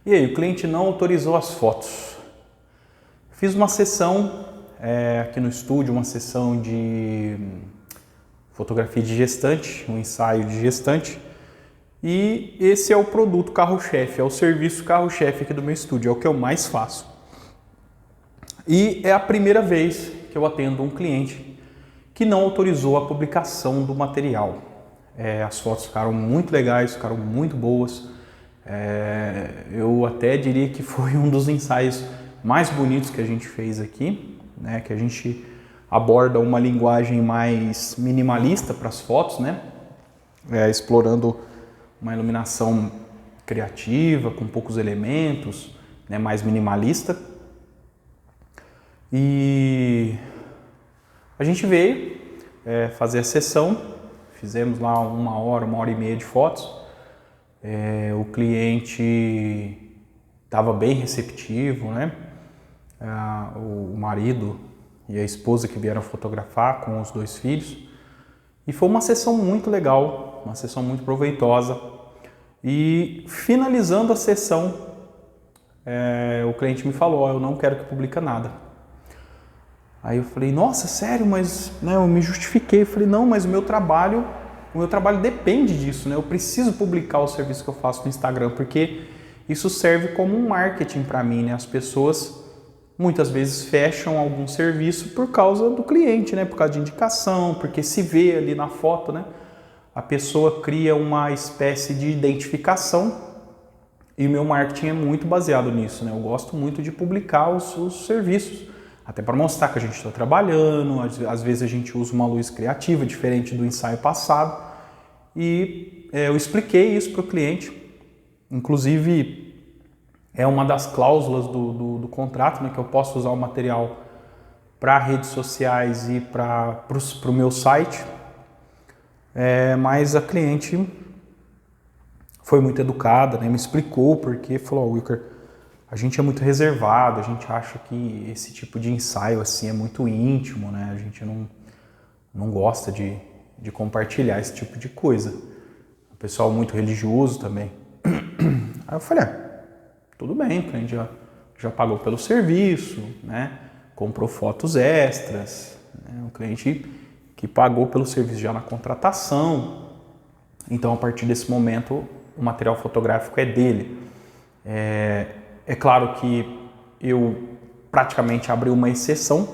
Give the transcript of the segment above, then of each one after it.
E aí, o cliente não autorizou as fotos. Fiz uma sessão aqui no estúdio, uma sessão de fotografia de gestante, um ensaio de gestante. E esse é o produto carro-chefe, é o serviço carro-chefe aqui do meu estúdio, é o que eu mais faço. E é a primeira vez que eu atendo um cliente que não autorizou a publicação do material. As fotos ficaram muito legais, ficaram muito boas. Eu até diria que foi um dos ensaios mais bonitos que a gente fez aqui, né? Que a gente aborda uma linguagem mais minimalista para as fotos, né? Explorando uma iluminação criativa, com poucos elementos, né? Mais minimalista. E a gente veio fazer a sessão, fizemos lá 1 hora e meia de fotos. O cliente estava bem receptivo, né? O marido e a esposa que vieram fotografar com os 2 filhos. E foi uma sessão muito legal, uma sessão muito proveitosa. E finalizando a sessão, o cliente me falou: eu não quero que publique nada. Aí eu falei: nossa, sério? Mas né, eu me justifiquei. Eu falei: não, mas o meu trabalho depende disso, né? Eu preciso publicar o serviço que eu faço no Instagram, porque isso serve como um marketing para mim, né? As pessoas muitas vezes fecham algum serviço por causa do cliente, né? Por causa de indicação, porque se vê ali na foto, né? A pessoa cria uma espécie de identificação e o meu marketing é muito baseado nisso, né? Eu gosto muito de publicar os serviços, até para mostrar que a gente está trabalhando. Às vezes a gente usa uma luz criativa, diferente do ensaio passado. E eu expliquei isso para o cliente. Inclusive, é uma das cláusulas do contrato, né, que eu posso usar o material para redes sociais e para o meu site. Mas a cliente foi muito educada, né, me explicou porque, falou: Wilker, a gente é muito reservado, a gente acha que esse tipo de ensaio assim é muito íntimo, né? A gente não gosta de compartilhar esse tipo de coisa. O pessoal muito religioso também. Aí eu falei: tudo bem, o cliente já pagou pelo serviço, né? Comprou fotos extras, né? O cliente que pagou pelo serviço já na contratação. Então, a partir desse momento, o material fotográfico é dele. É claro que eu praticamente abri uma exceção,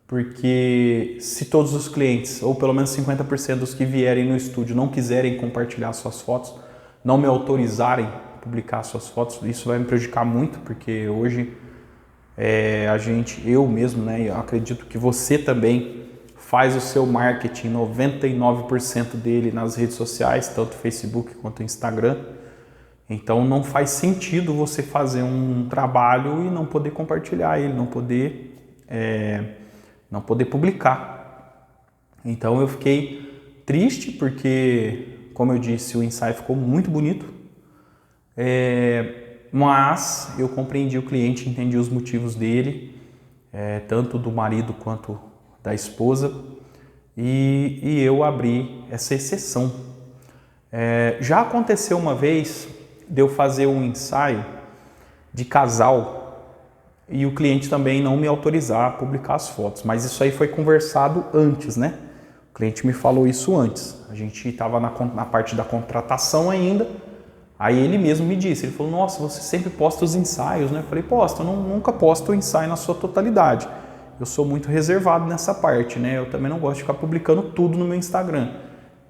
porque se todos os clientes, ou pelo menos 50% dos que vierem no estúdio, não quiserem compartilhar suas fotos, não me autorizarem a publicar suas fotos, isso vai me prejudicar muito, porque hoje eu mesmo, né, eu acredito que você também faz o seu marketing, 99% dele nas redes sociais, tanto Facebook quanto Instagram. Então não faz sentido você fazer um trabalho e não poder compartilhar ele, não poder publicar. Então eu fiquei triste porque, como eu disse, o ensaio ficou muito bonito, mas eu compreendi o cliente, entendi os motivos dele, tanto do marido quanto da esposa, e eu abri essa exceção. Já aconteceu uma vez de eu fazer um ensaio de casal e o cliente também não me autorizar a publicar as fotos, mas isso aí foi conversado antes, né? O cliente me falou isso antes, a gente estava na parte da contratação ainda, aí ele mesmo me disse, ele falou: nossa, você sempre posta os ensaios, né? Eu falei: posto, eu nunca posto o ensaio na sua totalidade, eu sou muito reservado nessa parte, né? Eu também não gosto de ficar publicando tudo no meu Instagram,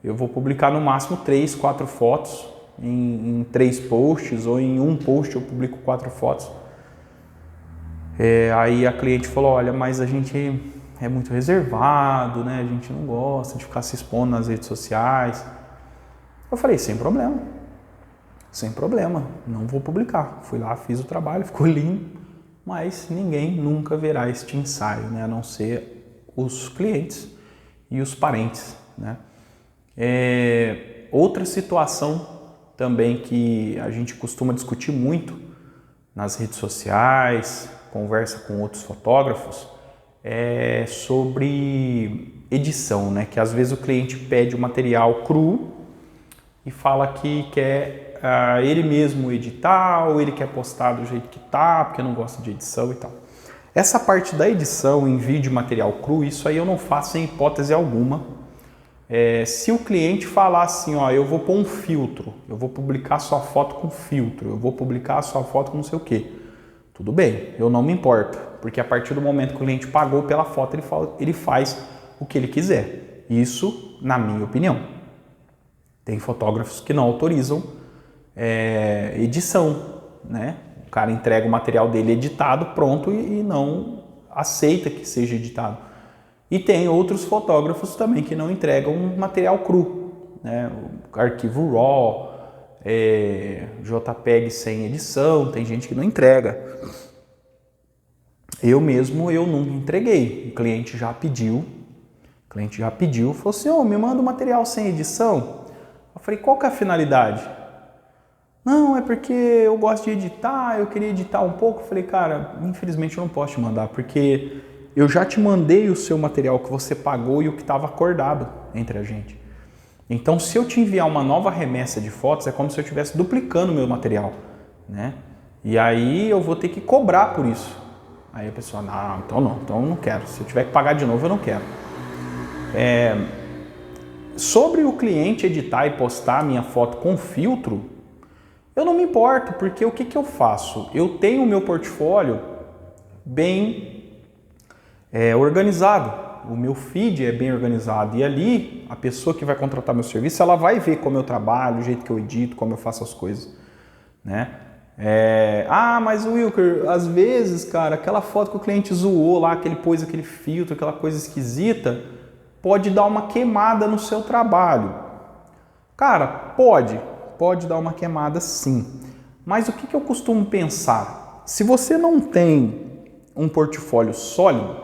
eu vou publicar no máximo 3, 4 fotos, em 3 posts, ou em um post eu publico 4 fotos. Aí a cliente falou: olha, mas a gente é muito reservado, né? A gente não gosta de ficar se expondo nas redes sociais. Eu falei: sem problema, não vou publicar. Fui lá, fiz o trabalho, ficou lindo, mas ninguém nunca verá este ensaio, né? A não ser os clientes e os parentes, né? Outra situação também que a gente costuma discutir muito nas redes sociais, conversa com outros fotógrafos, é sobre edição, né? Que às vezes o cliente pede o material cru e fala que quer ele mesmo editar ou ele quer postar do jeito que tá, porque não gosta de edição e tal. Essa parte da edição em vídeo e material cru, isso aí eu não faço em hipótese alguma. Se o cliente falar assim, ó, eu vou pôr um filtro, eu vou publicar sua foto com filtro, eu vou publicar sua foto com não sei o quê, tudo bem, eu não me importo, porque a partir do momento que o cliente pagou pela foto, ele faz o que ele quiser. Isso, na minha opinião. Tem fotógrafos que não autorizam edição, né? O cara entrega o material dele editado, pronto, e não aceita que seja editado. E tem outros fotógrafos também que não entregam material cru, né? O arquivo RAW, JPEG sem edição, tem gente que não entrega. Eu nunca entreguei. O cliente já pediu, falou assim, me manda o material sem edição. Eu falei, qual que é a finalidade? Não, é porque eu gosto de editar, eu queria editar um pouco. Eu falei, cara, infelizmente eu não posso te mandar, porque eu já te mandei o seu material que você pagou e o que estava acordado entre a gente. Então, se eu te enviar uma nova remessa de fotos, é como se eu estivesse duplicando o meu material, né? E aí eu vou ter que cobrar por isso. Aí a pessoa, então eu não quero. Se eu tiver que pagar de novo, eu não quero. Sobre o cliente editar e postar a minha foto com filtro, eu não me importo, porque o que eu faço? Eu tenho o meu portfólio bem organizado, o meu feed é bem organizado e ali a pessoa que vai contratar meu serviço, ela vai ver como eu trabalho, o jeito que eu edito, como eu faço as coisas, né? Mas Wilker, às vezes, cara, aquela foto que o cliente zoou lá, que ele pôs aquele filtro, aquela coisa esquisita, pode dar uma queimada no seu trabalho. Cara, pode dar uma queimada sim. Mas o que eu costumo pensar? Se você não tem um portfólio sólido,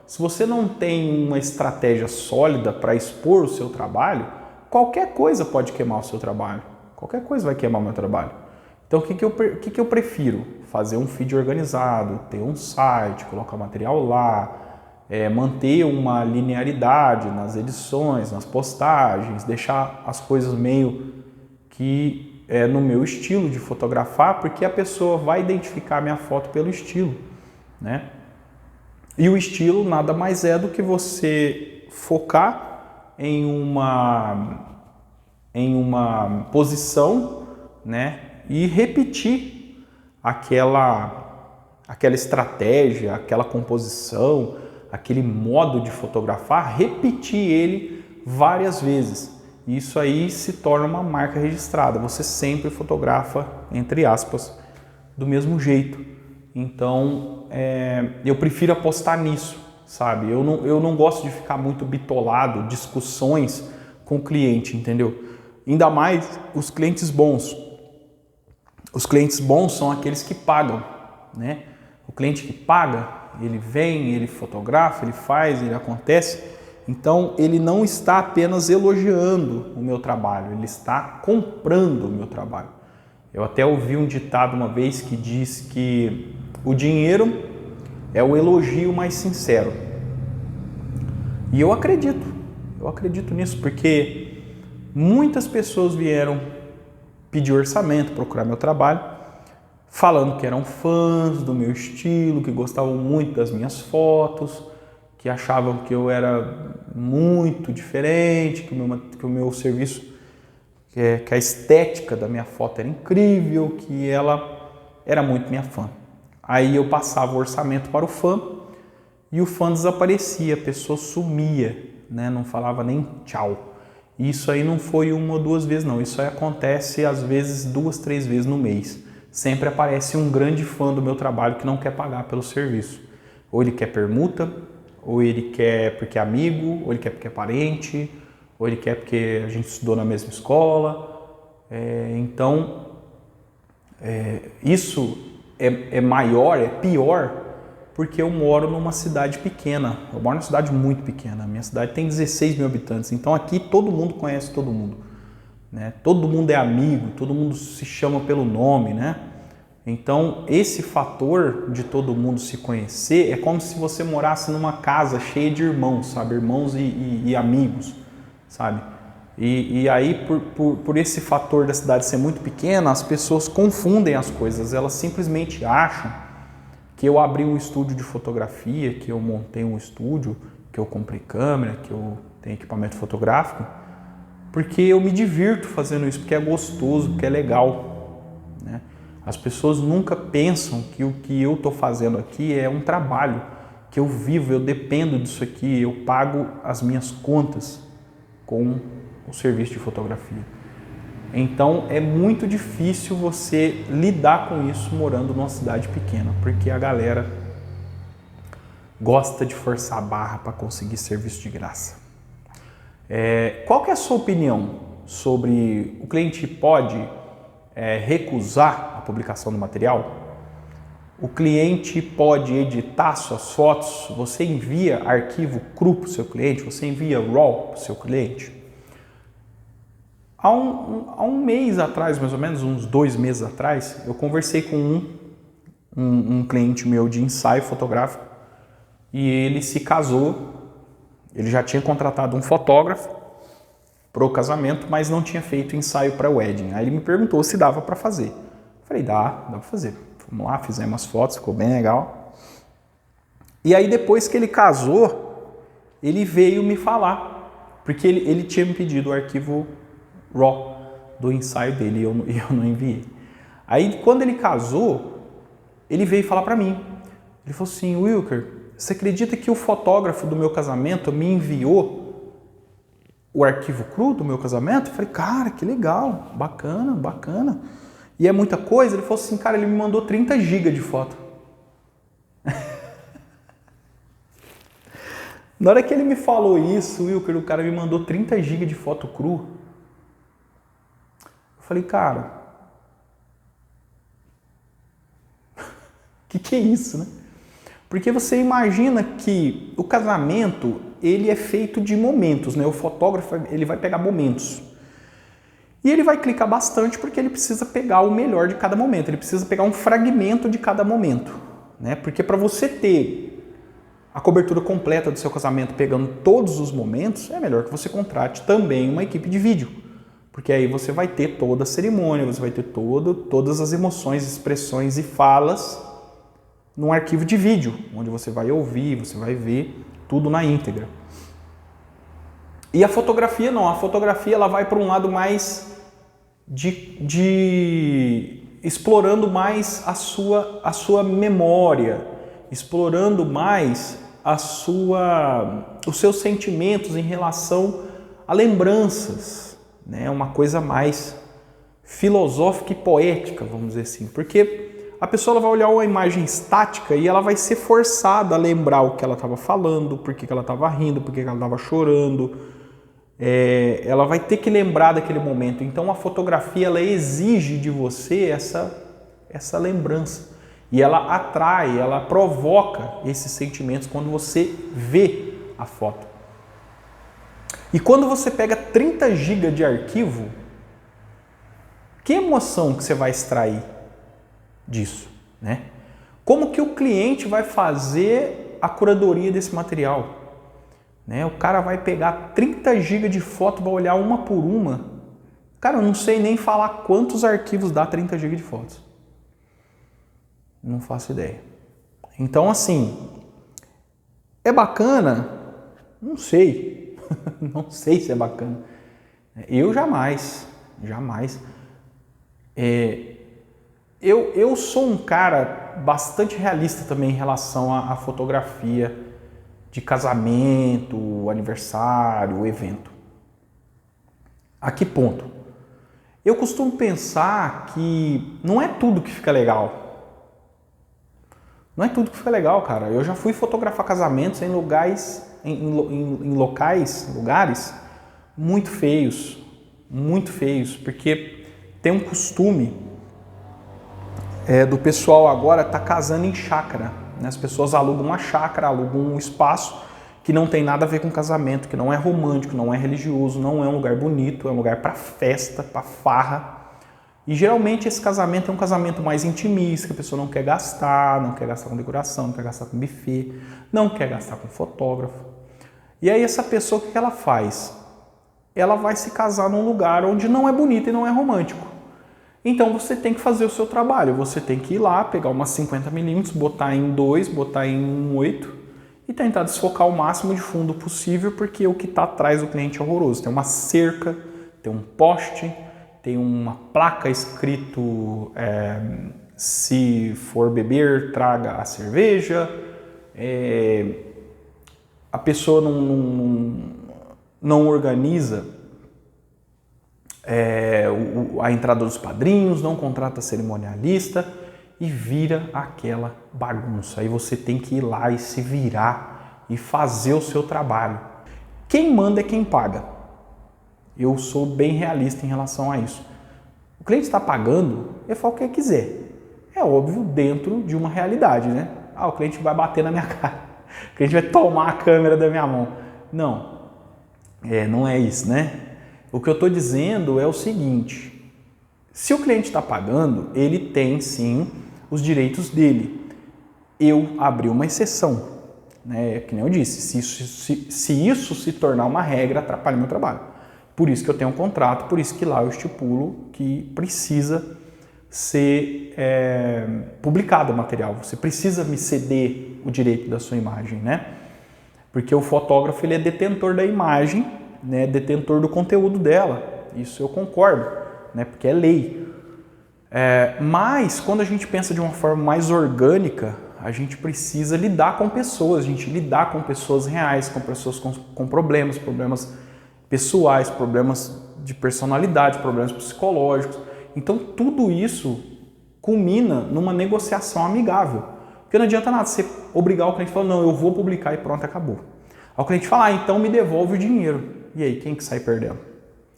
se você não tem uma estratégia sólida para expor o seu trabalho, qualquer coisa pode queimar o seu trabalho. Qualquer coisa vai queimar o meu trabalho. Então, o que eu prefiro? Fazer um feed organizado, ter um site, colocar material lá, manter uma linearidade nas edições, nas postagens, deixar as coisas meio que no meu estilo de fotografar, porque a pessoa vai identificar a minha foto pelo estilo, né? E o estilo nada mais é do que você focar em uma posição, né? E repetir aquela estratégia, aquela composição, aquele modo de fotografar, repetir ele várias vezes. Isso aí se torna uma marca registrada. Você sempre fotografa, entre aspas, do mesmo jeito. Então, eu prefiro apostar nisso, sabe? Eu não gosto de ficar muito bitolado, discussões com o cliente, entendeu? Ainda mais os clientes bons. Os clientes bons são aqueles que pagam, né? O cliente que paga, ele vem, ele fotografa, ele faz, ele acontece. Então, ele não está apenas elogiando o meu trabalho, ele está comprando o meu trabalho. Eu até ouvi um ditado uma vez que diz que o dinheiro é o elogio mais sincero. E eu acredito nisso, porque muitas pessoas vieram pedir orçamento, procurar meu trabalho, falando que eram fãs do meu estilo, que gostavam muito das minhas fotos, que achavam que eu era muito diferente, que o meu serviço, que a estética da minha foto era incrível, que ela era muito minha fã. Aí eu passava o orçamento para o fã e o fã desaparecia, a pessoa sumia, né? Não falava nem tchau. Isso aí não foi uma ou duas vezes, não. Isso aí acontece, às vezes, 2, 3 vezes no mês. Sempre aparece um grande fã do meu trabalho que não quer pagar pelo serviço. Ou ele quer permuta, ou ele quer porque é amigo, ou ele quer porque é parente, ou ele quer porque a gente estudou na mesma escola. Isso é maior, é pior, porque eu moro numa cidade pequena. Eu moro numa cidade muito pequena. A minha cidade tem 16 mil habitantes. Então aqui todo mundo conhece todo mundo, né? Todo mundo é amigo, todo mundo se chama pelo nome, né? Então esse fator de todo mundo se conhecer é como se você morasse numa casa cheia de irmãos, sabe? Irmãos e amigos, sabe? E aí, por esse fator da cidade ser muito pequena, as pessoas confundem as coisas. Elas simplesmente acham que eu abri um estúdio de fotografia, que eu montei um estúdio, que eu comprei câmera, que eu tenho equipamento fotográfico, porque eu me divirto fazendo isso, porque é gostoso, porque é legal, né? As pessoas nunca pensam que o que eu estou fazendo aqui é um trabalho, que eu vivo, eu dependo disso aqui, eu pago as minhas contas com o serviço de fotografia. Então é muito difícil você lidar com isso morando numa cidade pequena, porque a galera gosta de forçar a barra para conseguir serviço de graça. Qual que é a sua opinião sobre o cliente pode recusar a publicação do material? O cliente pode editar suas fotos? Você envia arquivo cru para o seu cliente? Você envia RAW para o seu cliente? Há um mês atrás, mais ou menos, uns 2 meses atrás, eu conversei com um cliente meu de ensaio fotográfico e ele se casou. Ele já tinha contratado um fotógrafo para o casamento, mas não tinha feito ensaio para wedding. Aí ele me perguntou se dava para fazer. Eu falei, dá para fazer. Vamos lá, fizemos as fotos, ficou bem legal. E aí depois que ele casou, ele veio me falar, porque ele tinha me pedido o arquivo RAW do ensaio dele e eu não enviei. Aí quando ele casou, ele veio falar para mim. Ele falou assim, Wilker, você acredita que o fotógrafo do meu casamento me enviou o arquivo cru do meu casamento? Eu falei, cara, que legal, bacana, bacana. E é muita coisa? Ele falou assim, cara, ele me mandou 30 GB de foto. Na hora que ele me falou isso, Wilker, o cara me mandou 30 GB de foto cru. Eu falei, cara, que é isso, né? Porque você imagina que o casamento, ele é feito de momentos, né? O fotógrafo, ele vai pegar momentos. E ele vai clicar bastante porque ele precisa pegar o melhor de cada momento. Ele precisa pegar um fragmento de cada momento, né? Porque para você ter a cobertura completa do seu casamento pegando todos os momentos, é melhor que você contrate também uma equipe de vídeo. Porque aí você vai ter toda a cerimônia, você vai ter todas as emoções, expressões e falas num arquivo de vídeo, onde você vai ouvir, você vai ver tudo na íntegra. E a fotografia não, a fotografia ela vai para um lado mais de explorando mais a sua memória, explorando mais os seus sentimentos em relação a lembranças, né? Uma coisa mais filosófica e poética, vamos dizer assim, porque a pessoa ela vai olhar uma imagem estática e ela vai ser forçada a lembrar o que ela estava falando, por que ela estava rindo, por que ela estava chorando. Ela vai ter que lembrar daquele momento. Então a fotografia ela exige de você essa lembrança. E ela atrai, ela provoca esses sentimentos quando você vê a foto. E quando você pega 30 GB de arquivo, que emoção que você vai extrair disso, né? Como que o cliente vai fazer a curadoria desse material? Né? O cara vai pegar 30 GB de foto, vai olhar uma por uma. Cara, eu não sei nem falar quantos arquivos dá 30 GB de fotos. Não faço ideia. Então, assim, é bacana? Não sei. Não sei se é bacana. Eu jamais. Eu sou um cara bastante realista também em relação à fotografia de casamento, aniversário, evento. A que ponto? Eu costumo pensar que não é tudo que fica legal. Não é tudo que fica legal, cara. Eu já fui fotografar casamentos em lugares muito feios, porque tem um costume do pessoal agora tá casando em chácara. As pessoas alugam uma chácara, alugam um espaço que não tem nada a ver com casamento, que não é romântico, não é religioso, não é um lugar bonito, é um lugar para festa, para farra. E geralmente esse casamento é um casamento mais intimista, que a pessoa não quer gastar com decoração, não quer gastar com buffet, não quer gastar com fotógrafo. E aí essa pessoa, o que ela faz? ela vai se casar num lugar onde não é bonito e não é romântico. Então você tem que fazer o seu trabalho, você tem que ir lá, pegar umas 50mm, botar em 2, botar em 1.8 e tentar desfocar o máximo de fundo possível, porque o que está atrás do cliente é horroroso. Tem uma cerca, tem um poste, tem uma placa escrito se for beber, traga a cerveja. A pessoa não organiza a entrada dos padrinhos, não contrata cerimonialista e vira aquela bagunça. Aí você tem que ir lá e se virar e fazer o seu trabalho. Quem manda é quem paga. Eu sou bem realista em relação a isso. O cliente está pagando, ele fala o que quiser. É óbvio, dentro de uma realidade, né? O cliente vai bater na minha cara. O cliente vai tomar a câmera da minha mão. Não, não é isso, né? O que eu estou dizendo é o seguinte: se o cliente está pagando, ele tem sim os direitos dele. Eu abri uma exceção, né? Que nem eu disse, se isso se tornar uma regra, atrapalha meu trabalho. Por isso que eu tenho um contrato, por isso que lá eu estipulo que precisa ser publicado o material. Você precisa me ceder o direito da sua imagem, né? Porque o fotógrafo ele é detentor da imagem, né? Detentor do conteúdo dela. Isso eu concordo, né? Porque é lei. Mas quando a gente pensa de uma forma mais orgânica, a gente precisa lidar com pessoas, a gente lidar com pessoas reais, com pessoas com problemas pessoais, problemas de personalidade, problemas psicológicos. Então tudo isso culmina numa negociação amigável. Porque não adianta nada você obrigar o cliente a falar, não, eu vou publicar e pronto, acabou. Aí o cliente fala, então me devolve o dinheiro. E aí, quem que sai perdendo?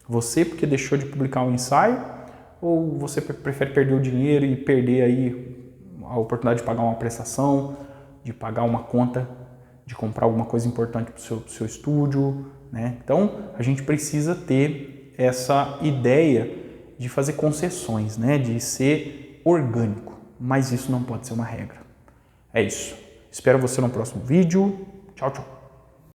Você porque deixou de publicar um ensaio? Ou você prefere perder o dinheiro e perder aí a oportunidade de pagar uma prestação, de pagar uma conta, de comprar alguma coisa importante para o seu estúdio, né? Então, a gente precisa ter essa ideia de fazer concessões, né? De ser orgânico, mas isso não pode ser uma regra. É isso. Espero você no próximo vídeo. Tchau, tchau.